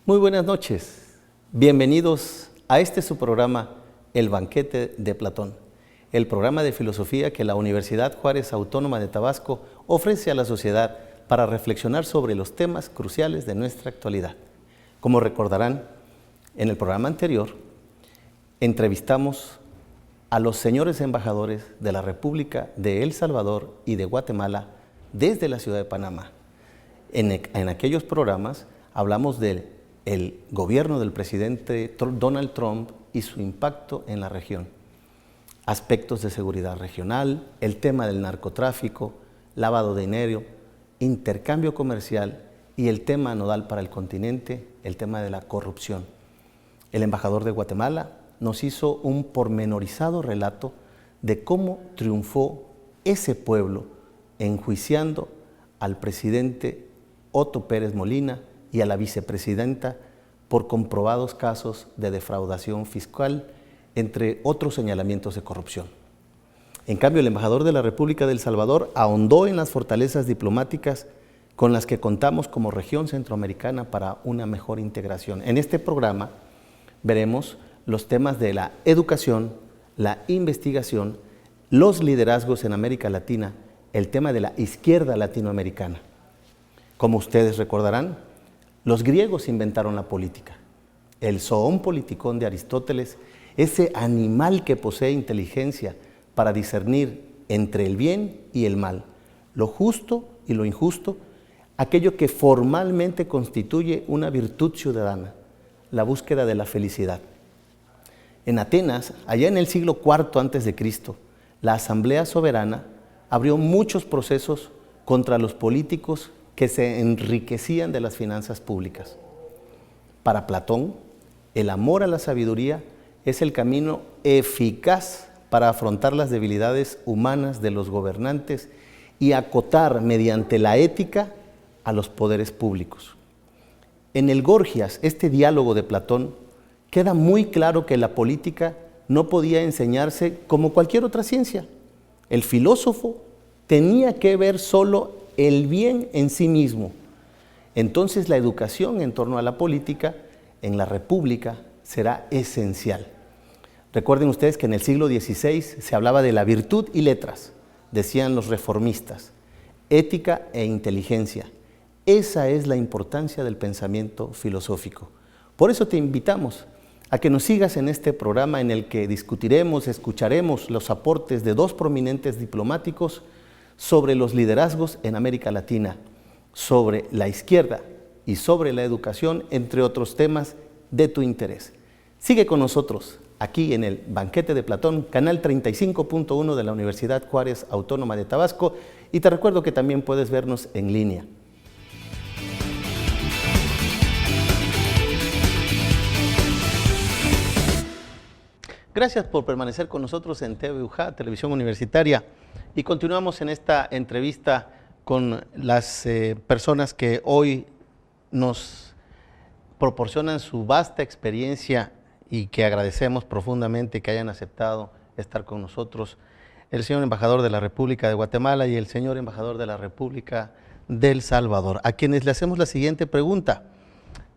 Muy buenas noches, bienvenidos a su programa El Banquete de Platón, el programa de filosofía que la Universidad Juárez Autónoma de Tabasco ofrece a la sociedad para reflexionar sobre los temas cruciales de nuestra actualidad. Como recordarán, en el programa anterior entrevistamos a los señores embajadores de la República de El Salvador y de Guatemala desde la ciudad de Panamá. En aquellos programas hablamos del gobierno del presidente Donald Trump y su impacto en la región, aspectos de seguridad regional, el tema del narcotráfico, lavado de dinero, intercambio comercial y el tema nodal para el continente, el tema de la corrupción. El embajador de Guatemala nos hizo un pormenorizado relato de cómo triunfó ese pueblo enjuiciando al presidente Otto Pérez Molina y a la vicepresidenta por comprobados casos de defraudación fiscal, entre otros señalamientos de corrupción. En cambio, el embajador de la República de El Salvador ahondó en las fortalezas diplomáticas con las que contamos como región centroamericana para una mejor integración. En este programa veremos los temas de la educación, la investigación, los liderazgos en América Latina, el tema de la izquierda latinoamericana. Como ustedes recordarán, los griegos inventaron la política. El zoon politikon de Aristóteles, ese animal que posee inteligencia para discernir entre el bien y el mal, lo justo y lo injusto, aquello que formalmente constituye una virtud ciudadana, la búsqueda de la felicidad. En Atenas, allá en el siglo IV a.C., la Asamblea Soberana abrió muchos procesos contra los políticos que se enriquecían de las finanzas públicas. Para Platón, el amor a la sabiduría es el camino eficaz para afrontar las debilidades humanas de los gobernantes y acotar mediante la ética a los poderes públicos. En el Gorgias, este diálogo de Platón, queda muy claro que la política no podía enseñarse como cualquier otra ciencia. El filósofo tenía que ver solo el bien en sí mismo. Entonces la educación en torno a la política en la República será esencial. Recuerden ustedes que en el siglo XVI se hablaba de la virtud y letras, decían los reformistas, ética e inteligencia. Esa es la importancia del pensamiento filosófico. Por eso te invitamos a que nos sigas en este programa en el que discutiremos, escucharemos los aportes de dos prominentes diplomáticos sobre los liderazgos en América Latina, sobre la izquierda y sobre la educación, entre otros temas de tu interés. Sigue con nosotros aquí en el Banquete de Platón, canal 35.1 de la Universidad Juárez Autónoma de Tabasco, y te recuerdo que también puedes vernos en línea. Gracias por permanecer con nosotros en TVUJA, Televisión Universitaria, y continuamos en esta entrevista con las personas que hoy nos proporcionan su vasta experiencia y que agradecemos profundamente que hayan aceptado estar con nosotros, el señor embajador de la República de Guatemala y el señor embajador de la República de El Salvador, a quienes le hacemos la siguiente pregunta.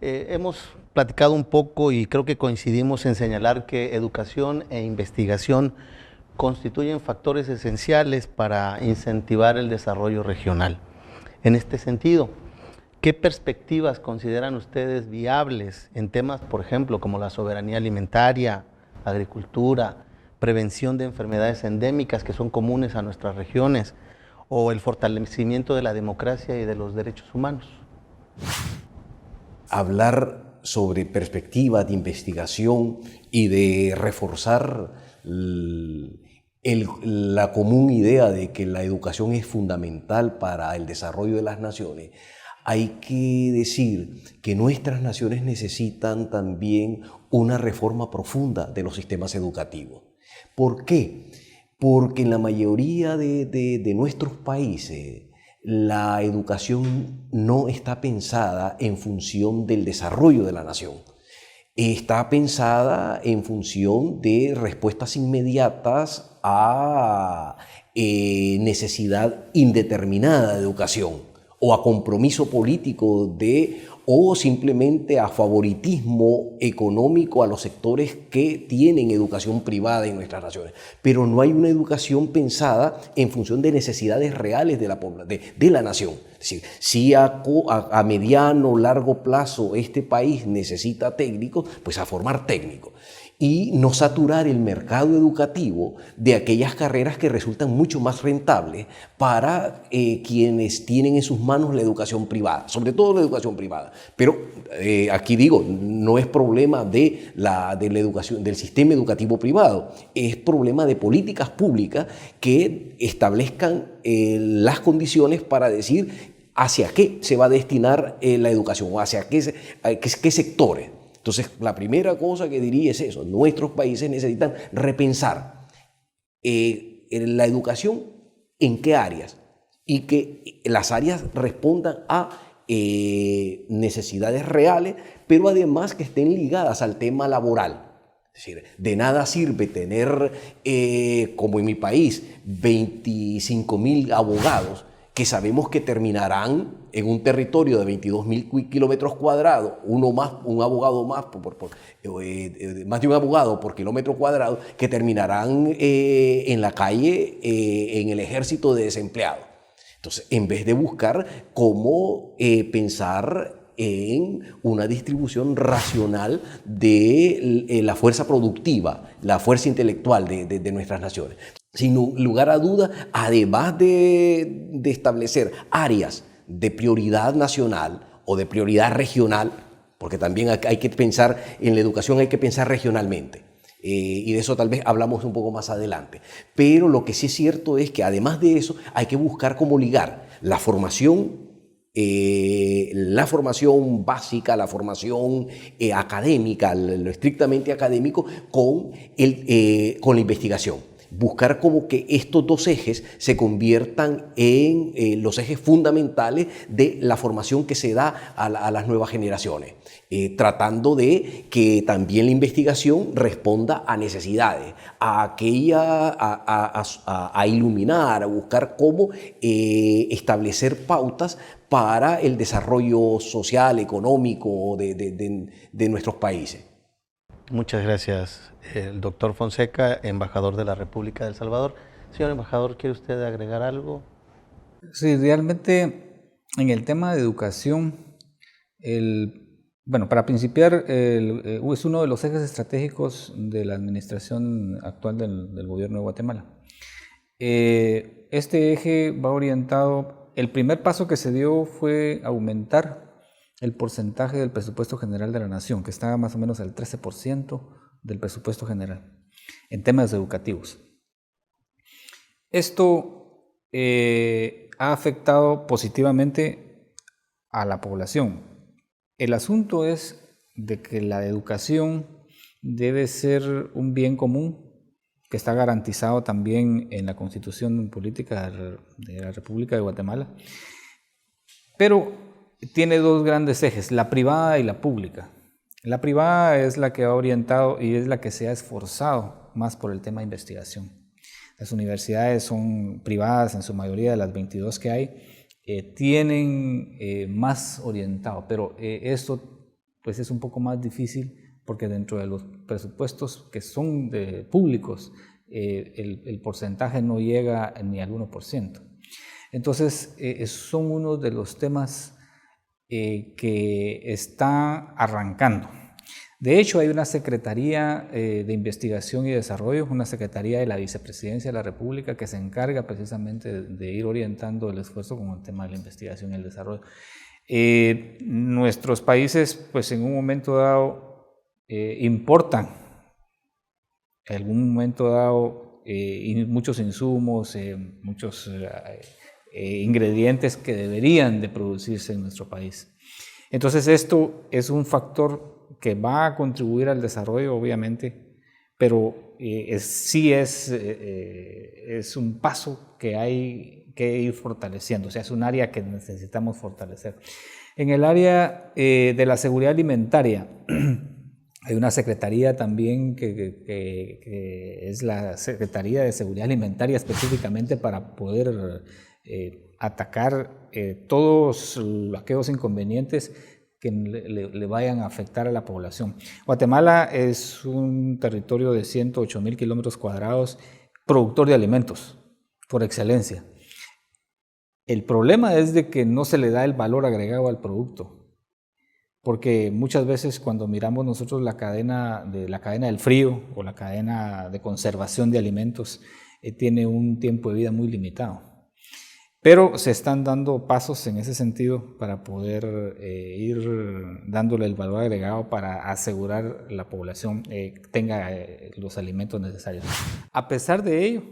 Hemos platicado un poco y creo que coincidimos en señalar que educación e investigación constituyen factores esenciales para incentivar el desarrollo regional. En este sentido, ¿qué perspectivas consideran ustedes viables en temas, por ejemplo, como la soberanía alimentaria, agricultura, prevención de enfermedades endémicas que son comunes a nuestras regiones, o el fortalecimiento de la democracia y de los derechos humanos? Hablar sobre perspectivas de investigación y de reforzar la común idea de que la educación es fundamental para el desarrollo de las naciones, hay que decir que nuestras naciones necesitan también una reforma profunda de los sistemas educativos. ¿Por qué? Porque en la mayoría de nuestros países la educación no está pensada en función del desarrollo de la nación. Está pensada en función de respuestas inmediatas a necesidad indeterminada de educación o a compromiso político o simplemente a favoritismo económico a los sectores que tienen educación privada en nuestras naciones. Pero no hay una educación pensada en función de necesidades reales de la nación. Es decir, si a mediano o largo plazo este país necesita técnicos, pues a formar técnicos. Y no saturar el mercado educativo de aquellas carreras que resultan mucho más rentables para quienes tienen en sus manos la educación privada, sobre todo la educación privada. Pero aquí digo, no es problema de la educación, del sistema educativo privado, es problema de políticas públicas que establezcan las condiciones para decir hacia qué se va a destinar la educación o hacia qué sectores. Entonces, la primera cosa que diría es eso: nuestros países necesitan repensar la educación en qué áreas y que las áreas respondan a necesidades reales, pero además que estén ligadas al tema laboral. Es decir, de nada sirve tener, como en mi país, 25.000 abogados que sabemos que terminarán en un territorio de 22.000 kilómetros cuadrados, un abogado más, más de un abogado por kilómetro cuadrado, que terminarán en la calle, en el ejército de desempleados. Entonces, en vez de buscar cómo pensar en una distribución racional de la fuerza productiva, la fuerza intelectual de nuestras naciones. Sin lugar a duda, además de establecer áreas de prioridad nacional o de prioridad regional, porque también hay que pensar en la educación, hay que pensar regionalmente, y de eso tal vez hablamos un poco más adelante. Pero lo que sí es cierto es que además de eso hay que buscar cómo ligar la formación básica, la formación académica, lo estrictamente académico, con la investigación. Buscar como que estos dos ejes se conviertan en los ejes fundamentales de la formación que se da a las nuevas generaciones, tratando de que también la investigación responda a necesidades, a iluminar, a buscar cómo establecer pautas para el desarrollo social, económico de nuestros países. Muchas gracias, el doctor Fonseca, embajador de la República de El Salvador. Señor embajador, ¿quiere usted agregar algo? Sí, realmente en el tema de educación, para principiar, es uno de los ejes estratégicos de la administración actual del gobierno de Guatemala. Este eje va orientado, el primer paso que se dio fue aumentar el porcentaje del presupuesto general de la nación, que estaba más o menos al 13% del presupuesto general en temas educativos. Esto ha afectado positivamente a la población. El asunto es de que la educación debe ser un bien común que está garantizado también en la Constitución Política de la República de Guatemala, pero tiene dos grandes ejes, la privada y la pública. La privada es la que ha orientado y es la que se ha esforzado más por el tema de investigación. Las universidades son privadas en su mayoría, de las 22 que hay, tienen más orientado, pero esto pues es un poco más difícil porque dentro de los presupuestos que son públicos, el porcentaje no llega ni al 1%. Entonces, son uno de los temas que está arrancando. De hecho, hay una Secretaría de Investigación y Desarrollo, una Secretaría de la Vicepresidencia de la República que se encarga precisamente de ir orientando el esfuerzo con el tema de la investigación y el desarrollo. Nuestros países, pues en un momento dado, importan, en algún momento dado, muchos insumos, muchos ingredientes que deberían de producirse en nuestro país. Entonces esto es un factor que va a contribuir al desarrollo, obviamente, pero sí es un paso que hay que ir fortaleciendo, o sea, es un área que necesitamos fortalecer. En el área de la seguridad alimentaria, hay una secretaría también que es la Secretaría de Seguridad Alimentaria específicamente para poder atacar todos aquellos inconvenientes que le vayan a afectar a la población. Guatemala es un territorio de 108,000 kilómetros cuadrados, productor de alimentos, por excelencia. El problema es de que no se le da el valor agregado al producto, porque muchas veces cuando miramos nosotros la cadena del frío o la cadena de conservación de alimentos, tiene un tiempo de vida muy limitado. Pero se están dando pasos en ese sentido para poder ir dándole el valor agregado para asegurar la población tenga los alimentos necesarios. A pesar de ello,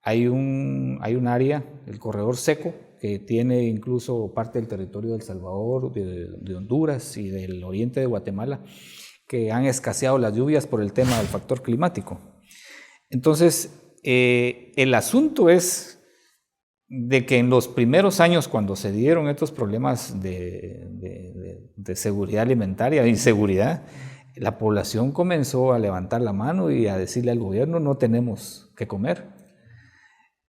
hay un área, el corredor seco, que tiene incluso parte del territorio de El Salvador, de Honduras y del oriente de Guatemala, que han escaseado las lluvias por el tema del factor climático. Entonces, el asunto es de que en los primeros años, cuando se dieron estos problemas de seguridad alimentaria, de inseguridad, la población comenzó a levantar la mano y a decirle al gobierno: no tenemos que comer.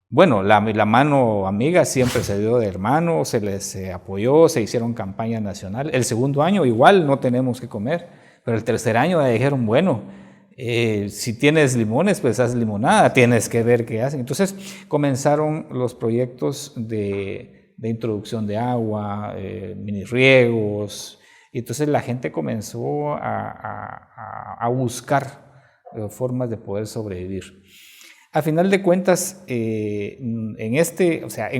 Bueno, la mano amiga siempre se dio de hermano, se les apoyó, se hicieron campaña nacional. El segundo año igual no tenemos que comer, pero el tercer año ya dijeron: bueno, si tienes limones, pues haz limonada, tienes que ver qué hacen. Entonces comenzaron los proyectos de introducción de agua, mini riegos, y entonces la gente comenzó a buscar formas de poder sobrevivir. A final de cuentas, en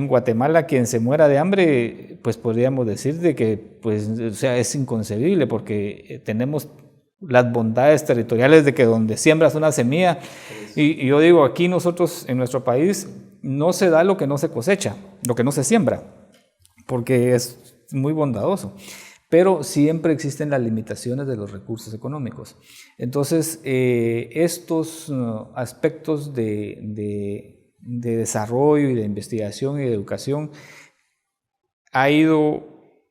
Guatemala, quien se muera de hambre, pues podríamos decir de que pues, es inconcebible, porque tenemos las bondades territoriales de que donde siembras una semilla, y yo digo, aquí nosotros en nuestro país no se da lo que no se cosecha, lo que no se siembra, porque es muy bondadoso, pero siempre existen las limitaciones de los recursos económicos. Entonces, estos aspectos de desarrollo y de investigación y de educación ha ido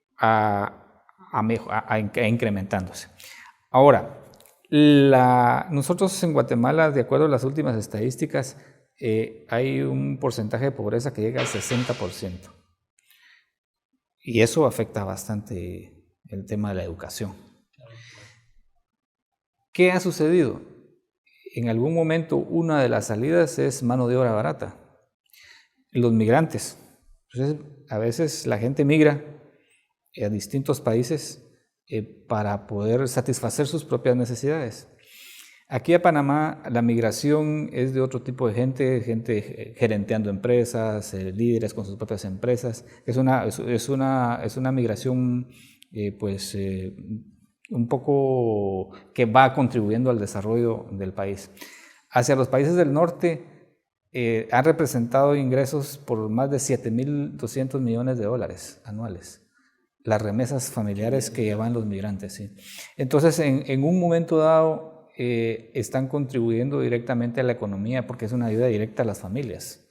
incrementándose. Ahora, nosotros en Guatemala, de acuerdo a las últimas estadísticas, hay un porcentaje de pobreza que llega al 60%. Y eso afecta bastante el tema de la educación. ¿Qué ha sucedido? En algún momento una de las salidas es mano de obra barata. Los migrantes. Entonces, a veces la gente migra a distintos países para poder satisfacer sus propias necesidades. Aquí a Panamá la migración es de otro tipo de gente gerenteando empresas, líderes con sus propias empresas. Es una migración un poco que va contribuyendo al desarrollo del país. Hacia los países del norte han representado ingresos por más de 7.200 millones de dólares anuales. Las remesas familiares que llevan los migrantes. ¿Sí? Entonces, en un momento dado, están contribuyendo directamente a la economía porque es una ayuda directa a las familias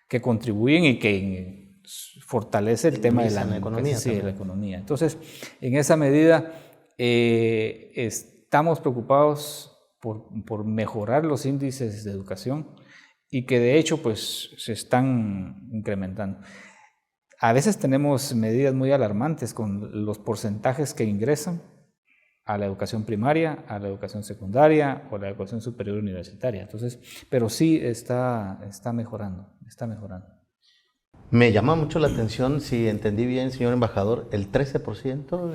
que contribuyen y que fortalece el tema de la economía. Sí, la economía. Entonces, en esa medida, estamos preocupados por mejorar los índices de educación y que de hecho pues, se están incrementando. A veces tenemos medidas muy alarmantes con los porcentajes que ingresan a la educación primaria, a la educación secundaria o a la educación superior universitaria. Entonces, pero sí está mejorando, está mejorando. Me llama mucho la atención, si entendí bien, señor embajador, el 13%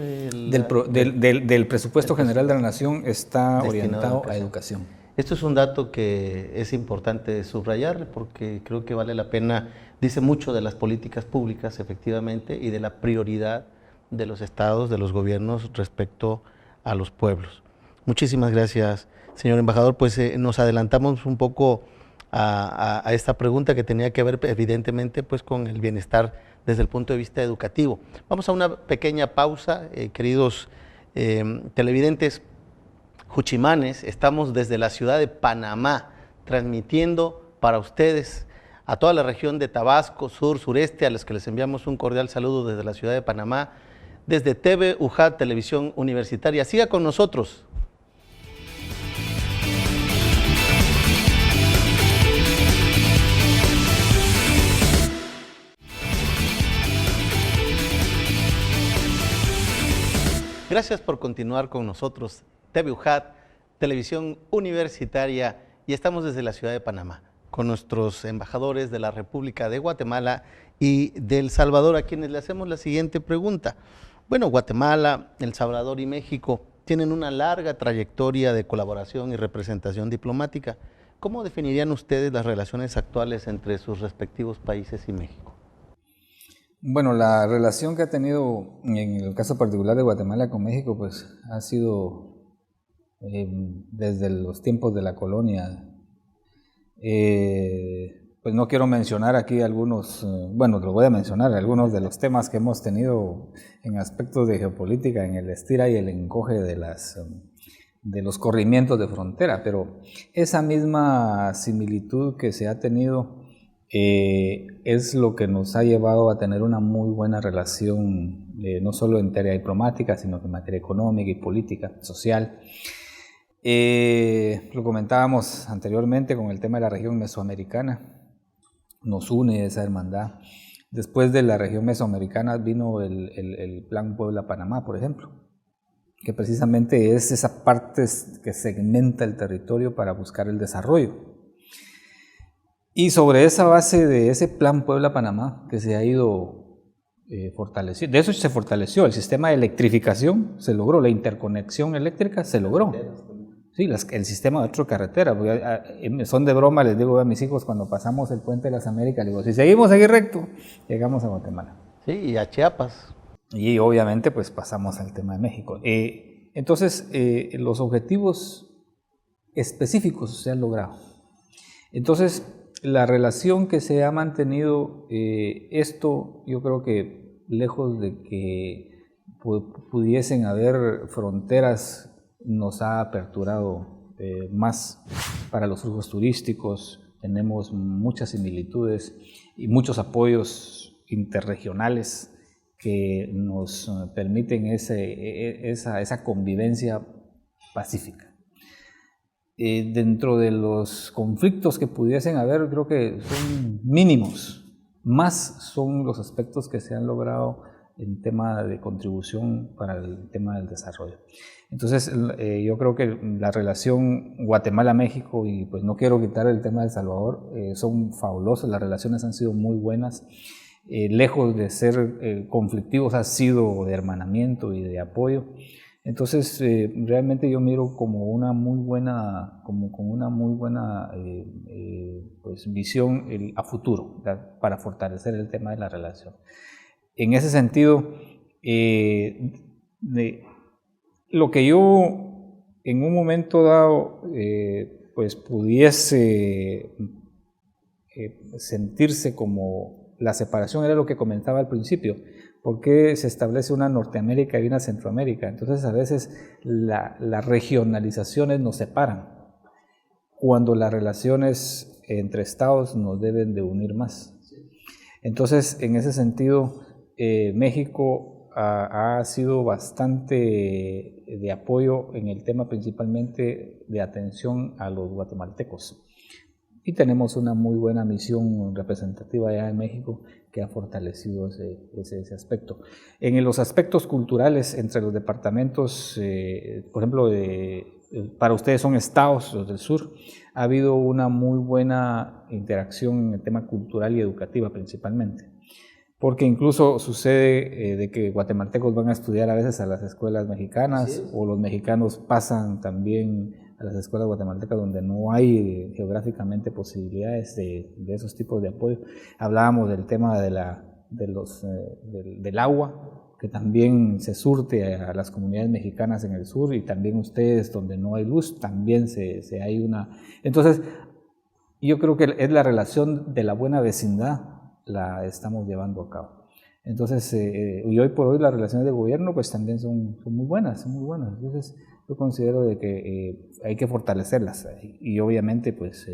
del presupuesto general de la Nación está orientado a educación. Esto es un dato que es importante subrayar porque creo que vale la pena, dice mucho de las políticas públicas efectivamente y de la prioridad de los estados, de los gobiernos respecto a los pueblos. Muchísimas gracias, señor embajador. Pues nos adelantamos un poco a esta pregunta que tenía que ver evidentemente pues con el bienestar desde el punto de vista educativo. Vamos a una pequeña pausa, queridos televidentes juchimanes. Estamos desde la ciudad de Panamá transmitiendo para ustedes a toda la región de Tabasco, sur, sureste, a los que les enviamos un cordial saludo desde la ciudad de Panamá, desde TV UJAT, Televisión Universitaria. Siga con nosotros. Gracias por continuar con nosotros, TV UJAT, Televisión Universitaria, y estamos desde la ciudad de Panamá, con nuestros embajadores de la República de Guatemala y de El Salvador, a quienes le hacemos la siguiente pregunta. Bueno, Guatemala, El Salvador y México tienen una larga trayectoria de colaboración y representación diplomática. ¿Cómo definirían ustedes las relaciones actuales entre sus respectivos países y México? Bueno, la relación que ha tenido en el caso particular de Guatemala con México, pues ha sido desde los tiempos de la colonia. Pues no quiero mencionar aquí algunos, bueno, lo voy a mencionar, algunos de los temas que hemos tenido en aspectos de geopolítica, en el estira y el encoge de los corrimientos de frontera, pero esa misma similitud que se ha tenido es lo que nos ha llevado a tener una muy buena relación, no solo en materia diplomática, sino en materia económica y política, social. Lo comentábamos anteriormente con el tema de la región mesoamericana, nos une esa hermandad. Después de la región mesoamericana vino el Plan Puebla-Panamá, por ejemplo, que precisamente es esa parte que segmenta el territorio para buscar el desarrollo. Y sobre esa base de ese Plan Puebla-Panamá que se ha ido fortaleciendo, de eso se fortaleció, el sistema de electrificación se logró, la interconexión eléctrica se logró. Sí, el sistema de otra carretera, porque son de broma, les digo a mis hijos cuando pasamos el puente de las Américas, les digo, si seguimos aquí recto, llegamos a Guatemala. Sí, y a Chiapas. Y obviamente pues pasamos al tema de México. Entonces, los objetivos específicos se han logrado. Entonces, la relación que se ha mantenido, esto yo creo que lejos de que pudiesen haber fronteras, nos ha aperturado más para los flujos turísticos. Tenemos muchas similitudes y muchos apoyos interregionales que nos permiten esa convivencia pacífica. Dentro de los conflictos que pudiesen haber, creo que son mínimos, más son los aspectos que se han logrado en tema de contribución para el tema del desarrollo. Entonces, yo creo que la relación Guatemala-México, y pues no quiero quitar el tema de El Salvador, son fabulosas, las relaciones han sido muy buenas, lejos de ser conflictivos, ha sido de hermanamiento y de apoyo. Entonces, realmente yo miro como una muy buena, pues, visión a futuro, ¿verdad?, para fortalecer el tema de la relación. En ese sentido, lo que yo en un momento dado pues pudiese sentirse como la separación era lo que comentaba al principio. ¿Por qué se establece una Norteamérica y una Centroamérica? Entonces a veces las regionalizaciones nos separan, cuando las relaciones entre estados nos deben de unir más. Entonces, en ese sentido, México ha sido bastante de apoyo en el tema principalmente de atención a los guatemaltecos. Y tenemos una muy buena misión representativa allá en México que ha fortalecido ese aspecto. En los aspectos culturales entre los departamentos, por ejemplo, para ustedes son estados, los del sur, ha habido una muy buena interacción en el tema cultural y educativa principalmente. Porque incluso sucede de que guatemaltecos van a estudiar a veces a las escuelas mexicanas, sí, o los mexicanos pasan también a las escuelas guatemaltecas donde no hay geográficamente posibilidades de esos tipos de apoyo. Hablábamos del tema del agua, que también se surte a las comunidades mexicanas en el sur, y también ustedes donde no hay luz, también hay una... Entonces, yo creo que es la relación de la buena vecindad, la estamos llevando a cabo. Entonces, y hoy por hoy las relaciones de gobierno pues también son muy buenas, son muy buenas. Entonces, yo considero de que hay que fortalecerlas y obviamente pues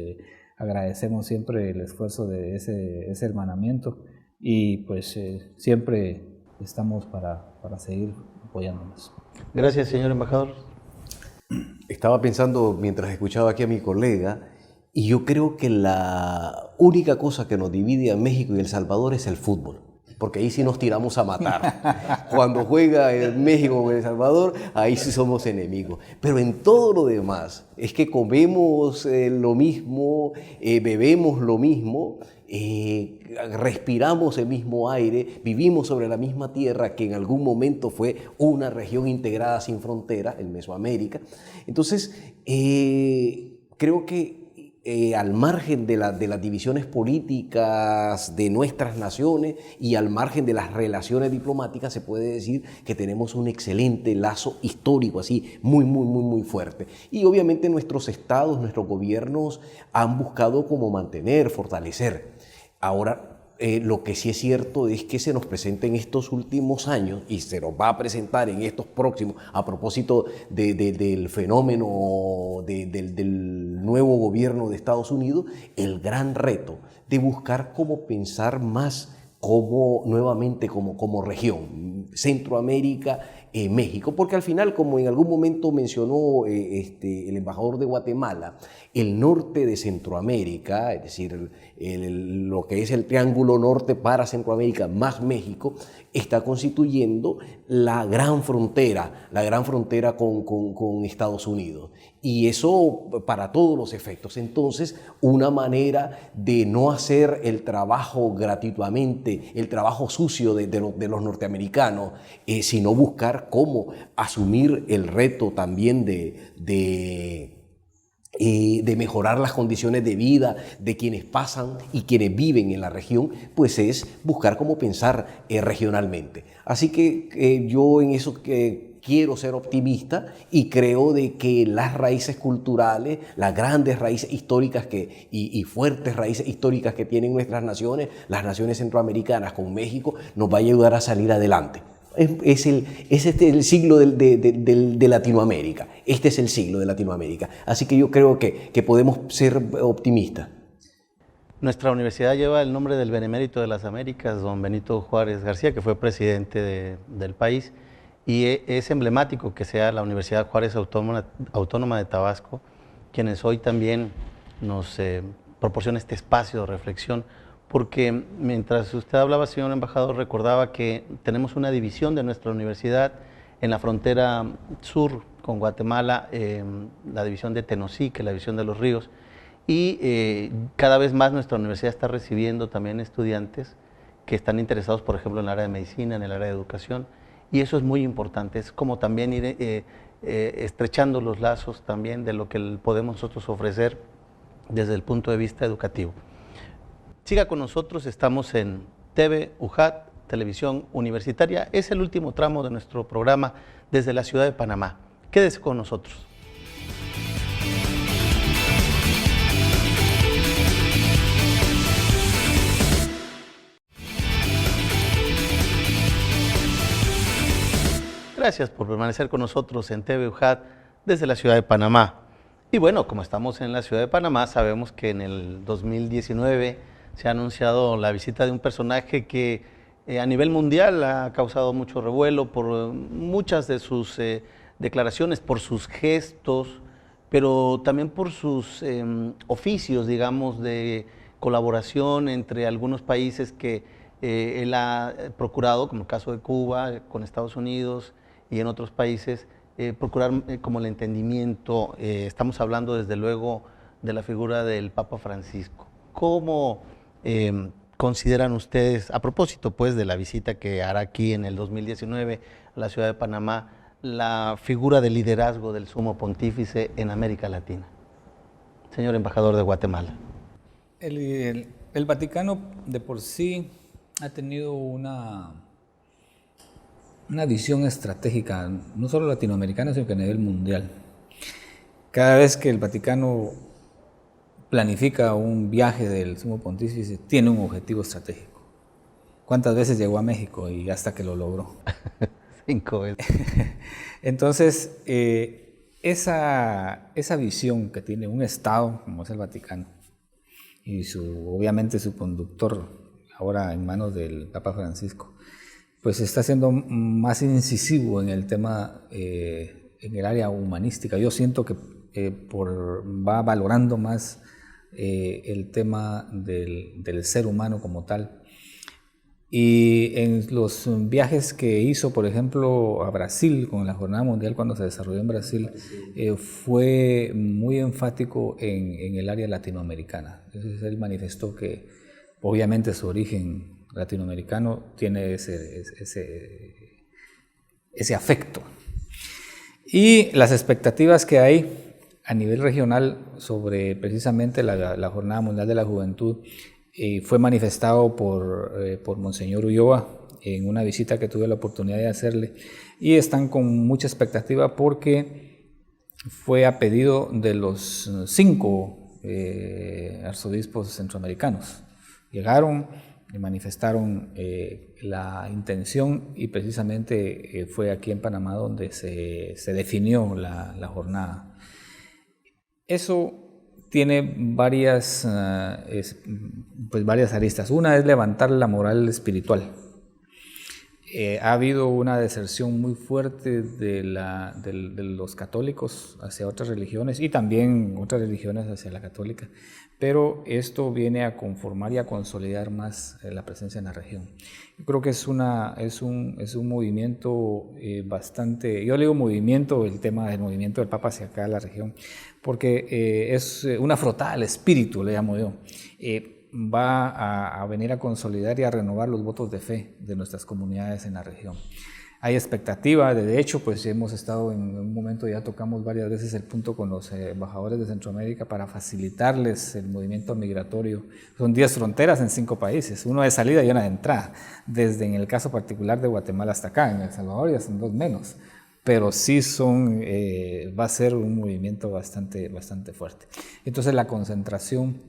agradecemos siempre el esfuerzo de ese hermanamiento y pues siempre estamos para seguir apoyándonos. Gracias, señor embajador. Estaba pensando mientras escuchaba aquí a mi colega, y yo creo que la única cosa que nos divide a México y El Salvador es el fútbol, porque ahí sí nos tiramos a matar. Cuando juega en México o El Salvador, ahí sí somos enemigos. Pero en todo lo demás, es que comemos lo mismo, bebemos lo mismo, respiramos el mismo aire, vivimos sobre la misma tierra que en algún momento fue una región integrada sin frontera en Mesoamérica. Entonces, creo que al margen de las divisiones políticas de nuestras naciones y al margen de las relaciones diplomáticas, se puede decir que tenemos un excelente lazo histórico, así, muy fuerte. Y obviamente nuestros estados, nuestros gobiernos han buscado como mantener, fortalecer. Ahora, lo que sí es cierto es que se nos presenta en estos últimos años y se nos va a presentar en estos próximos, a propósito del fenómeno del nuevo gobierno de Estados Unidos, el gran reto de buscar cómo pensar más nuevamente como región, Centroamérica, México, porque al final, como en algún momento mencionó el embajador de Guatemala, el norte de Centroamérica, es decir, lo que es el triángulo norte para Centroamérica más México, está constituyendo la gran frontera con Estados Unidos. Y eso para todos los efectos. Entonces, una manera de no hacer el trabajo gratuitamente, el trabajo sucio de los norteamericanos, sino buscar cómo asumir el reto también de mejorar las condiciones de vida de quienes pasan y quienes viven en la región, pues es buscar cómo pensar regionalmente. Así que yo en eso quiero ser optimista y creo de que las raíces culturales, las grandes raíces históricas y fuertes raíces históricas que tienen nuestras naciones, las naciones centroamericanas con México, nos va a ayudar a salir adelante. Es el siglo de Latinoamérica. Este es el siglo de Latinoamérica. Así que yo creo que podemos ser optimistas. Nuestra universidad lleva el nombre del Benemérito de las Américas, don Benito Juárez García, que fue presidente del país, y es emblemático que sea la Universidad Juárez Autónoma de Tabasco, quienes hoy también nos proporciona este espacio de reflexión, porque mientras usted hablaba, señor embajador, recordaba que tenemos una división de nuestra universidad en la frontera sur con Guatemala, la división de Tenosique, la división de los ríos, y cada vez más nuestra universidad está recibiendo también estudiantes que están interesados, por ejemplo, en el área de medicina, en el área de educación, y eso es muy importante, es como también ir estrechando los lazos también de lo que podemos nosotros ofrecer desde el punto de vista educativo. Siga con nosotros, estamos en TV UJAT, Televisión Universitaria. Es el último tramo de nuestro programa desde la ciudad de Panamá. Quédese con nosotros. Gracias por permanecer con nosotros en TV UJAT desde la ciudad de Panamá. Y bueno, como estamos en la ciudad de Panamá, sabemos que en el 2019 se ha anunciado la visita de un personaje que a nivel mundial ha causado mucho revuelo por muchas de sus declaraciones, por sus gestos, pero también por sus oficios, digamos, de colaboración entre algunos países que él ha procurado, como el caso de Cuba, con Estados Unidos y en otros países, procurar como el entendimiento. Estamos hablando desde luego de la figura del Papa Francisco. ¿Cómo consideran ustedes, a propósito pues de la visita que hará aquí en el 2019 a la ciudad de Panamá, la figura de liderazgo del Sumo Pontífice en América Latina? Señor embajador de Guatemala. El Vaticano de por sí ha tenido una visión estratégica, no solo latinoamericana, sino que a nivel mundial. Cada vez que el Vaticano planifica un viaje del sumo pontífice, tiene un objetivo estratégico. ¿Cuántas veces llegó a México y hasta que lo logró? 5 veces. Entonces, esa visión que tiene un Estado como es el Vaticano y obviamente su conductor, ahora en manos del Papa Francisco, pues está siendo más incisivo en el tema, en el área humanística. Yo siento que va valorando más el tema del ser humano como tal. Y en los viajes que hizo, por ejemplo, a Brasil, con la Jornada Mundial cuando se desarrolló en Brasil, fue muy enfático en el área latinoamericana. Entonces él manifestó que obviamente su origen latinoamericano tiene ese afecto. Y las expectativas que hay a nivel regional sobre precisamente la Jornada Mundial de la Juventud fue manifestado por Monseñor Ulloa en una visita que tuve la oportunidad de hacerle, y están con mucha expectativa porque fue a pedido de los 5 arzobispos centroamericanos. Llegaron y manifestaron la intención, y precisamente fue aquí en Panamá donde se definió la jornada. Eso tiene varias aristas. Una es levantar la moral espiritual. Ha habido una deserción muy fuerte de los católicos hacia otras religiones, y también otras religiones hacia la católica, pero esto viene a conformar y a consolidar más la presencia en la región. Yo creo que es un movimiento bastante, yo le digo movimiento, el tema del movimiento del Papa hacia acá, la región, porque es una frotada al espíritu, le llamo yo. Va a venir a consolidar y a renovar los votos de fe de nuestras comunidades en la región. Hay expectativa, de hecho, pues hemos estado en un momento, ya tocamos varias veces el punto con los embajadores de Centroamérica para facilitarles el movimiento migratorio. Son 10 fronteras en 5 países, una de salida y una de entrada, desde en el caso particular de Guatemala hasta acá. En El Salvador ya son 2 menos, pero sí va a ser un movimiento bastante fuerte. Entonces la concentración,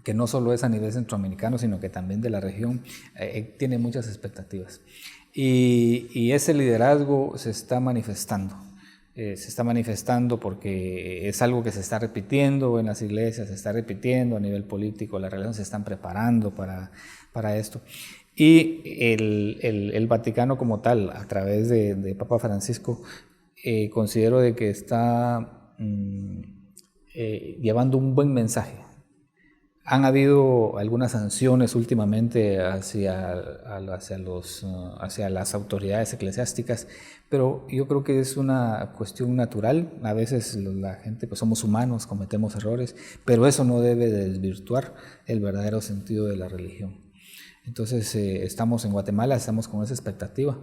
que no solo es a nivel centroamericano, sino que también de la región, tiene muchas expectativas. Y ese liderazgo se está manifestando. Se está manifestando porque es algo que se está repitiendo en las iglesias, se está repitiendo a nivel político, las religiones se están preparando para esto. Y el Vaticano como tal, a través de Papa Francisco, considero de que está llevando un buen mensaje. Han habido algunas sanciones últimamente hacia las autoridades eclesiásticas, pero yo creo que es una cuestión natural. A veces la gente, pues somos humanos, cometemos errores, pero eso no debe desvirtuar el verdadero sentido de la religión. Entonces estamos en Guatemala, estamos con esa expectativa,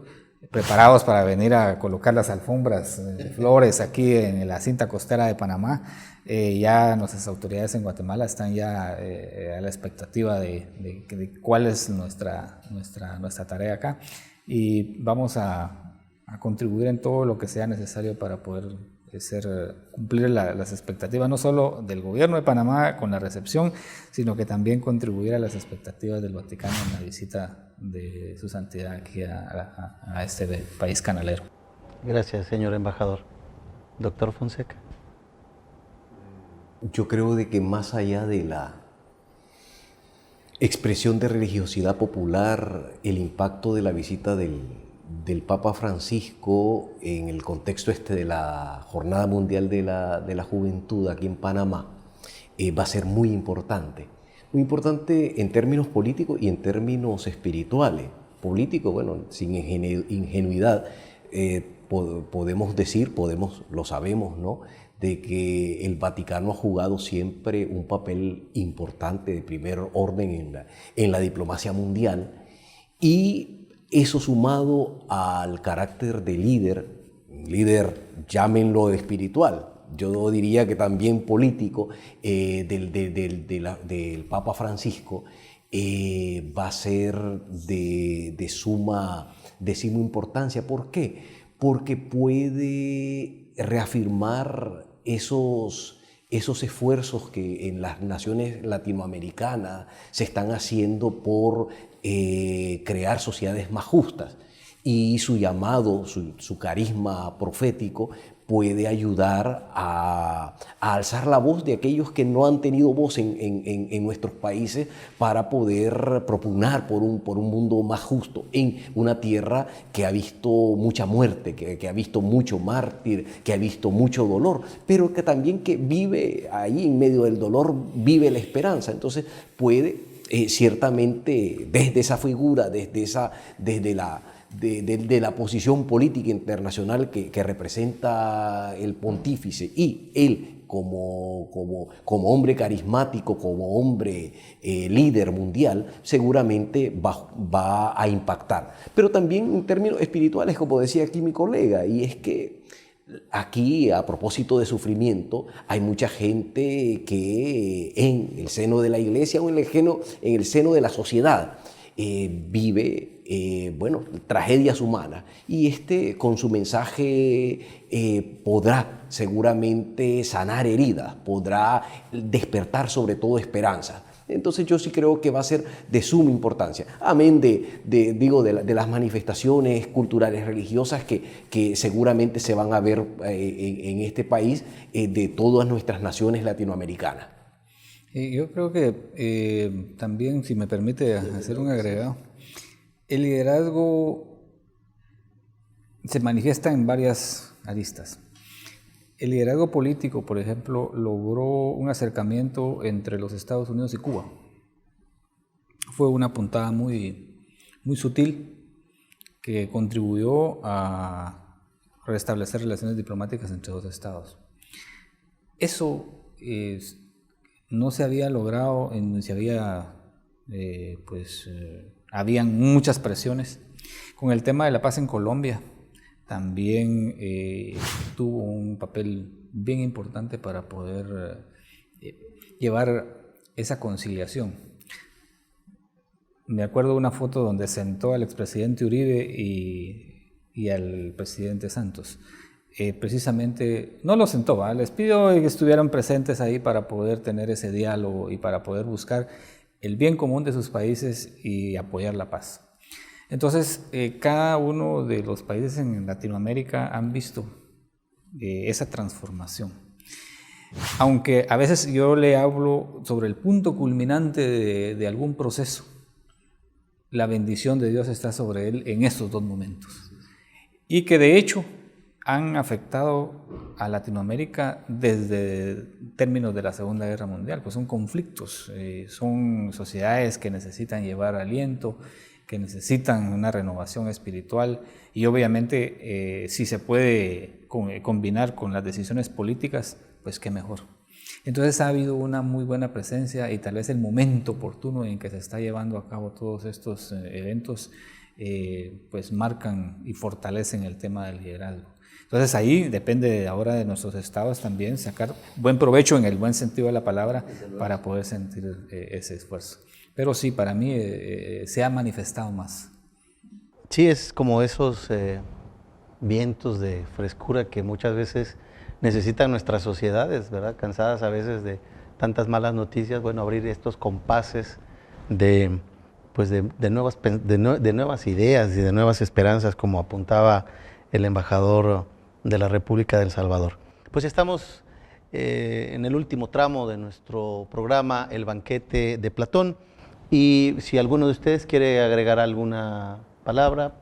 preparados para venir a colocar las alfombras, flores aquí en la cinta costera de Panamá. Ya nuestras autoridades en Guatemala están ya a la expectativa de cuál es nuestra tarea acá, y vamos a contribuir en todo lo que sea necesario para poder cumplir las expectativas, no solo del gobierno de Panamá con la recepción, sino que también contribuir a las expectativas del Vaticano en la visita de su santidad aquí a este país canalero. Gracias, señor embajador. Doctor Fonseca. Yo creo de que más allá de la expresión de religiosidad popular, el impacto de la visita del Papa Francisco en el contexto de la Jornada Mundial de la Juventud aquí en Panamá va a ser muy importante en términos políticos y en términos espirituales. Político, bueno, sin ingenuidad, lo sabemos, ¿no?, de que el Vaticano ha jugado siempre un papel importante de primer orden en la diplomacia mundial, y eso sumado al carácter de líder, llámenlo espiritual, yo diría que también político, del Papa Francisco, va a ser de suma importancia. ¿Por qué? Porque puede reafirmar esos esos esfuerzos que en las naciones latinoamericanas se están haciendo por crear sociedades más justas. Y su llamado, su carisma profético puede ayudar a alzar la voz de aquellos que no han tenido voz en nuestros países para poder propugnar por un mundo más justo en una tierra que ha visto mucha muerte, que ha visto mucho mártir, que ha visto mucho dolor, pero que también que vive ahí en medio del dolor, vive la esperanza. Entonces puede ciertamente desde esa figura, desde la posición política internacional que representa el pontífice y él como hombre carismático, como hombre líder mundial, seguramente va a impactar. Pero también en términos espirituales, como decía aquí mi colega, y es que aquí, a propósito de sufrimiento, hay mucha gente que en el seno de la iglesia o en el seno de la sociedad vive tragedias humanas, y con su mensaje podrá seguramente sanar heridas, podrá despertar sobre todo esperanza. Entonces yo sí creo que va a ser de suma importancia, amén de las manifestaciones culturales religiosas que seguramente se van a ver en este país de todas nuestras naciones latinoamericanas. Yo creo que también, si me permite hacer un agregado, el liderazgo se manifiesta en varias aristas. El liderazgo político, por ejemplo, logró un acercamiento entre los Estados Unidos y Cuba. Fue una puntada muy, muy sutil que contribuyó a restablecer relaciones diplomáticas entre dos estados. Eso no se había logrado, habían muchas presiones. Con el tema de la paz en Colombia, también tuvo un papel bien importante para poder llevar esa conciliación. Me acuerdo de una foto donde sentó al expresidente Uribe y al presidente Santos. Precisamente, no los sentó, les pidió que estuvieran presentes ahí para poder tener ese diálogo y para poder buscar el bien común de sus países y apoyar la paz. Entonces, cada uno de los países en Latinoamérica han visto esa transformación. Aunque a veces yo le hablo sobre el punto culminante de algún proceso, la bendición de Dios está sobre él en estos dos momentos. Y que de hecho han afectado a Latinoamérica desde términos de la Segunda Guerra Mundial, pues son conflictos, son sociedades que necesitan llevar aliento, que necesitan una renovación espiritual, y obviamente si se puede combinar con las decisiones políticas, pues qué mejor. Entonces ha habido una muy buena presencia, y tal vez el momento oportuno en que se está llevando a cabo todos estos eventos pues marcan y fortalecen el tema del liderazgo. Entonces ahí depende ahora de nuestros estados también sacar buen provecho en el buen sentido de la palabra para poder sentir ese esfuerzo. Pero sí, para mí se ha manifestado más. Sí, es como esos vientos de frescura que muchas veces necesitan nuestras sociedades, ¿verdad? Cansadas a veces de tantas malas noticias, bueno, abrir estos compases de nuevas ideas y de nuevas esperanzas, como apuntaba el embajador de la República de El Salvador. Pues estamos en el último tramo de nuestro programa, El Banquete de Platón, y si alguno de ustedes quiere agregar alguna palabra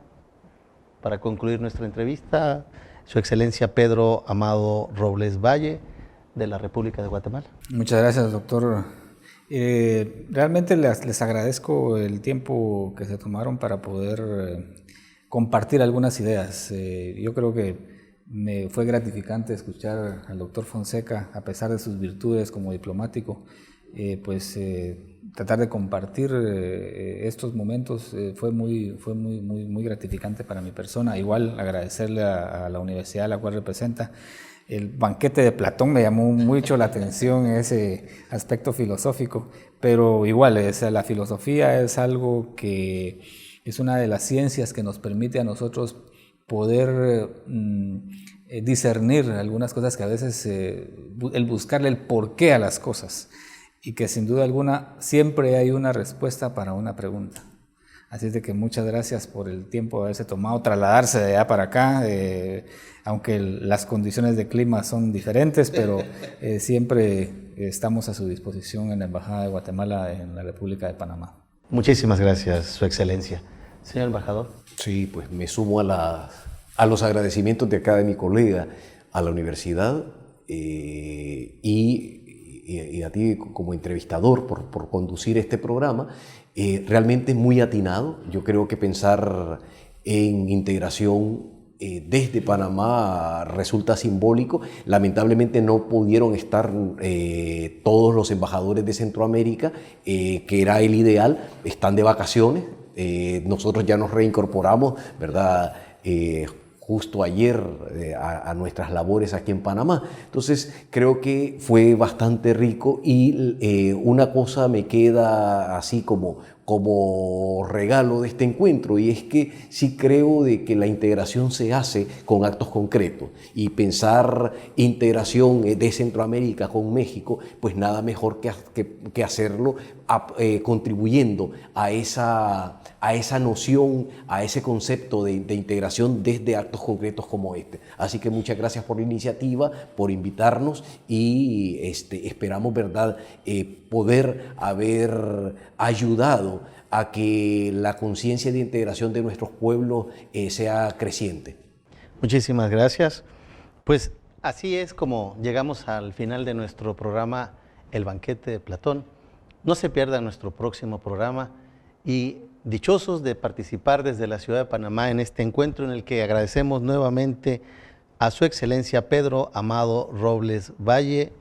para concluir nuestra entrevista, Su Excelencia Pedro Amado Robles Valle, de la República de Guatemala. Muchas gracias, doctor. Realmente les agradezco el tiempo que se tomaron para poder compartir algunas ideas. Yo creo que me fue gratificante escuchar al doctor Fonseca, a pesar de sus virtudes como diplomático, tratar de compartir estos momentos fue muy gratificante para mi persona. Igual agradecerle a la universidad a la cual representa. El banquete de Platón me llamó mucho la atención, ese aspecto filosófico, pero igual, la filosofía es algo que es una de las ciencias que nos permite a nosotros poder discernir algunas cosas que a veces el buscarle el porqué a las cosas, y que sin duda alguna siempre hay una respuesta para una pregunta. Así es de que muchas gracias por el tiempo de haberse tomado, trasladarse de allá para acá, aunque las condiciones de clima son diferentes, pero siempre estamos a su disposición en la Embajada de Guatemala en la República de Panamá. Muchísimas gracias, Su Excelencia. Señor embajador. Sí, pues me sumo a los agradecimientos de acá de mi colega, a la universidad y a ti como entrevistador por conducir este programa. Realmente muy atinado. Yo creo que pensar en integración desde Panamá resulta simbólico. Lamentablemente no pudieron estar todos los embajadores de Centroamérica, que era el ideal, están de vacaciones. Nosotros ya nos reincorporamos, ¿verdad? Justo ayer a nuestras labores aquí en Panamá. Entonces creo que fue bastante rico y una cosa me queda así como regalo de este encuentro, y es que sí creo de que la integración se hace con actos concretos, y pensar integración de Centroamérica con México, pues nada mejor que hacerlo contribuyendo a esa noción, a ese concepto de integración desde actos concretos como este. Así que muchas gracias por la iniciativa, por invitarnos, y esperamos, ¿verdad?, poder haber ayudado a que la conciencia de integración de nuestros pueblos sea creciente. Muchísimas gracias. Pues así es como llegamos al final de nuestro programa El Banquete de Platón. No se pierda nuestro próximo programa, y dichosos de participar desde la ciudad de Panamá en este encuentro, en el que agradecemos nuevamente a Su Excelencia Pedro Amado Robles Valle,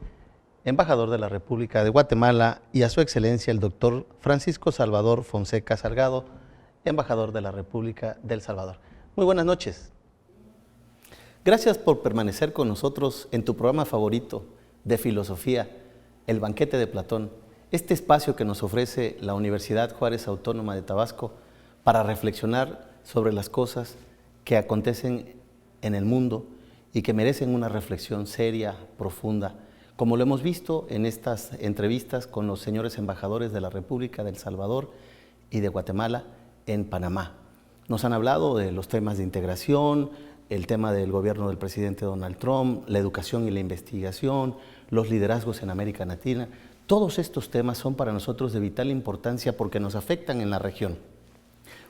embajador de la República de Guatemala, y a Su Excelencia el doctor Francisco Salvador Fonseca Salgado, embajador de la República del Salvador. Muy buenas noches. Gracias por permanecer con nosotros en tu programa favorito de filosofía, El Banquete de Platón, este espacio que nos ofrece la Universidad Juárez Autónoma de Tabasco para reflexionar sobre las cosas que acontecen en el mundo y que merecen una reflexión seria, profunda, como lo hemos visto en estas entrevistas con los señores embajadores de la República de El Salvador y de Guatemala en Panamá. Nos han hablado de los temas de integración, el tema del gobierno del presidente Donald Trump, la educación y la investigación, los liderazgos en América Latina. Todos estos temas son para nosotros de vital importancia porque nos afectan en la región.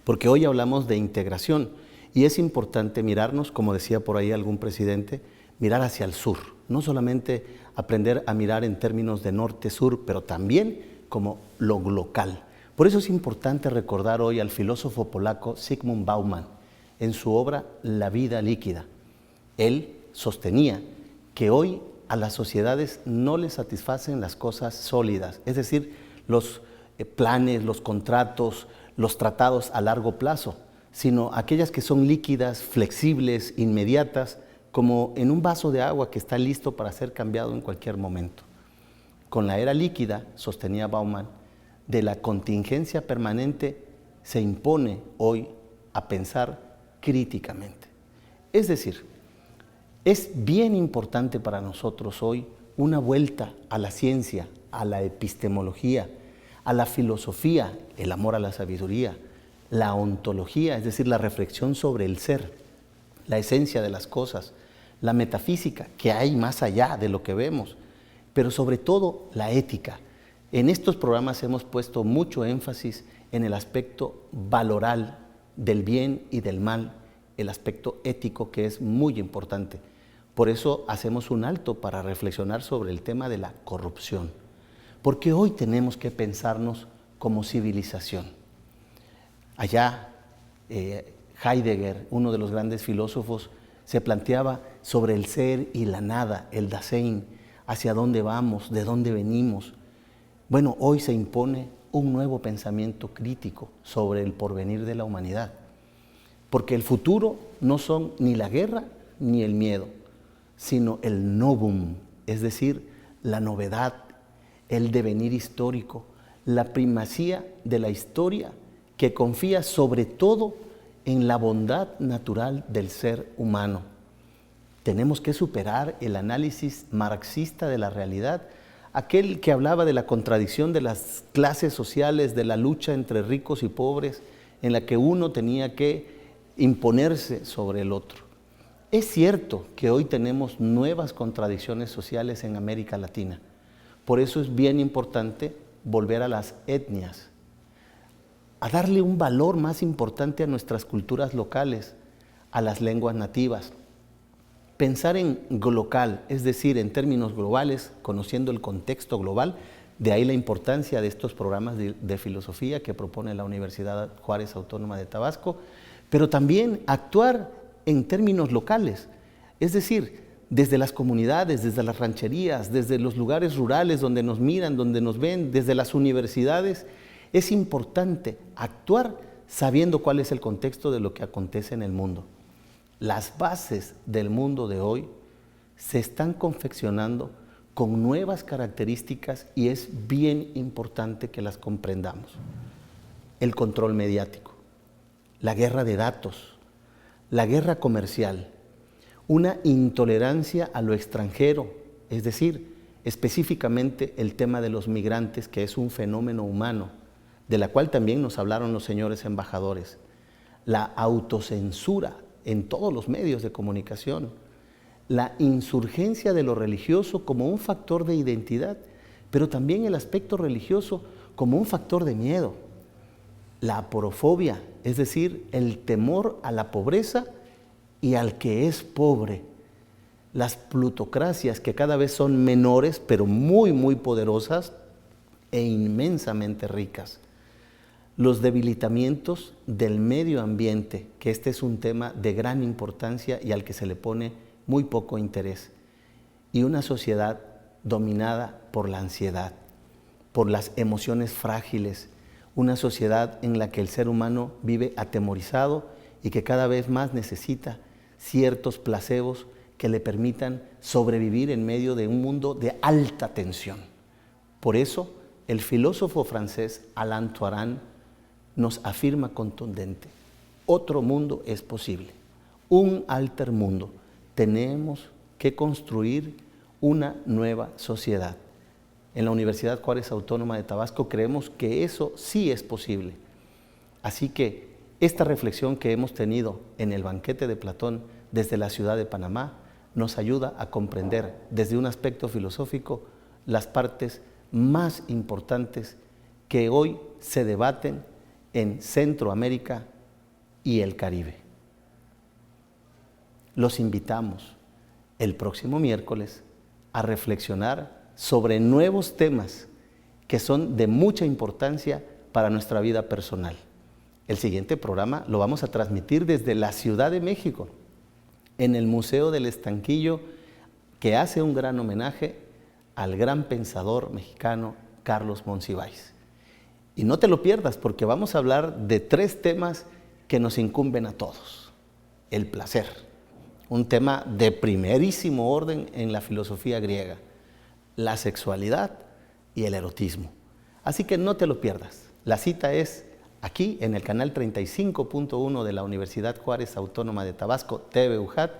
Porque hoy hablamos de integración y es importante mirarnos, como decía por ahí algún presidente, mirar hacia el sur, no solamente aprender a mirar en términos de norte-sur, pero también como lo local. Por eso es importante recordar hoy al filósofo polaco Zygmunt Bauman en su obra La vida líquida. Él sostenía que hoy a las sociedades no les satisfacen las cosas sólidas, es decir, los planes, los contratos, los tratados a largo plazo, sino aquellas que son líquidas, flexibles, inmediatas, como en un vaso de agua que está listo para ser cambiado en cualquier momento. Con la era líquida, sostenía Bauman, de la contingencia permanente se impone hoy a pensar críticamente. Es decir, es bien importante para nosotros hoy una vuelta a la ciencia, a la epistemología, a la filosofía, el amor a la sabiduría, la ontología, es decir, la reflexión sobre el ser, la esencia de las cosas, la metafísica, que hay más allá de lo que vemos, pero sobre todo la ética. En estos programas hemos puesto mucho énfasis en el aspecto valoral del bien y del mal, el aspecto ético, que es muy importante. Por eso hacemos un alto para reflexionar sobre el tema de la corrupción, porque hoy tenemos que pensarnos como civilización. Allá Heidegger, uno de los grandes filósofos, se planteaba sobre el ser y la nada, el Dasein, hacia dónde vamos, de dónde venimos. Bueno, hoy se impone un nuevo pensamiento crítico sobre el porvenir de la humanidad, porque el futuro no son ni la guerra ni el miedo, sino el novum, es decir, la novedad, el devenir histórico, la primacía de la historia que confía sobre todo en la bondad natural del ser humano. Tenemos que superar el análisis marxista de la realidad, aquel que hablaba de la contradicción de las clases sociales, de la lucha entre ricos y pobres, en la que uno tenía que imponerse sobre el otro. Es cierto que hoy tenemos nuevas contradicciones sociales en América Latina. Por eso es bien importante volver a las etnias, a darle un valor más importante a nuestras culturas locales, a las lenguas nativas. Pensar en local, es decir, en términos globales, conociendo el contexto global, de ahí la importancia de estos programas de filosofía que propone la Universidad Juárez Autónoma de Tabasco, pero también actuar en términos locales, es decir, desde las comunidades, desde las rancherías, desde los lugares rurales donde nos miran, donde nos ven, desde las universidades. Es importante actuar sabiendo cuál es el contexto de lo que acontece en el mundo. Las bases del mundo de hoy se están confeccionando con nuevas características y es bien importante que las comprendamos. El control mediático, la guerra de datos, la guerra comercial, una intolerancia a lo extranjero, es decir, específicamente el tema de los migrantes, que es un fenómeno humano, de la cual también nos hablaron los señores embajadores, la autocensura en todos los medios de comunicación, la insurgencia de lo religioso como un factor de identidad, pero también el aspecto religioso como un factor de miedo, la aporofobia, es decir, el temor a la pobreza y al que es pobre, las plutocracias que cada vez son menores, pero muy, muy poderosas e inmensamente ricas, los debilitamientos del medio ambiente, que este es un tema de gran importancia y al que se le pone muy poco interés, y una sociedad dominada por la ansiedad, por las emociones frágiles, una sociedad en la que el ser humano vive atemorizado y que cada vez más necesita ciertos placebos que le permitan sobrevivir en medio de un mundo de alta tensión. Por eso, el filósofo francés Alain Touraine nos afirma contundente: otro mundo es posible, un alter mundo. Tenemos que construir una nueva sociedad. En la Universidad Juárez Autónoma de Tabasco creemos que eso sí es posible. Así que esta reflexión que hemos tenido en el banquete de Platón desde la ciudad de Panamá nos ayuda a comprender desde un aspecto filosófico las partes más importantes que hoy se debaten en Centroamérica y el Caribe. Los invitamos el próximo miércoles a reflexionar sobre nuevos temas que son de mucha importancia para nuestra vida personal. El siguiente programa lo vamos a transmitir desde la Ciudad de México, en el Museo del Estanquillo, que hace un gran homenaje al gran pensador mexicano Carlos Monsiváis. Y no te lo pierdas, porque vamos a hablar de 3 temas que nos incumben a todos. El placer, un tema de primerísimo orden en la filosofía griega, la sexualidad y el erotismo. Así que no te lo pierdas. La cita es aquí en el canal 35.1 de la Universidad Juárez Autónoma de Tabasco, TV UJAT.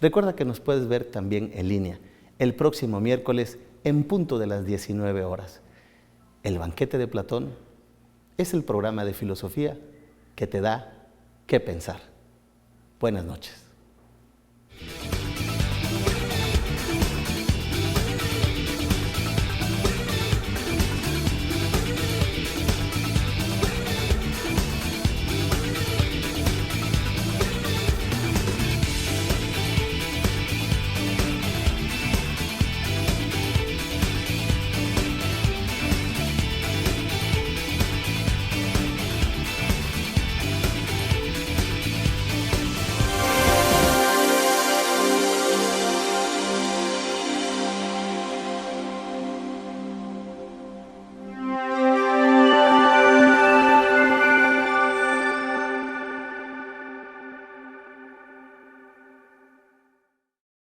Recuerda que nos puedes ver también en línea el próximo miércoles en punto de las 19 horas. El banquete de Platón es el programa de filosofía que te da qué pensar. Buenas noches.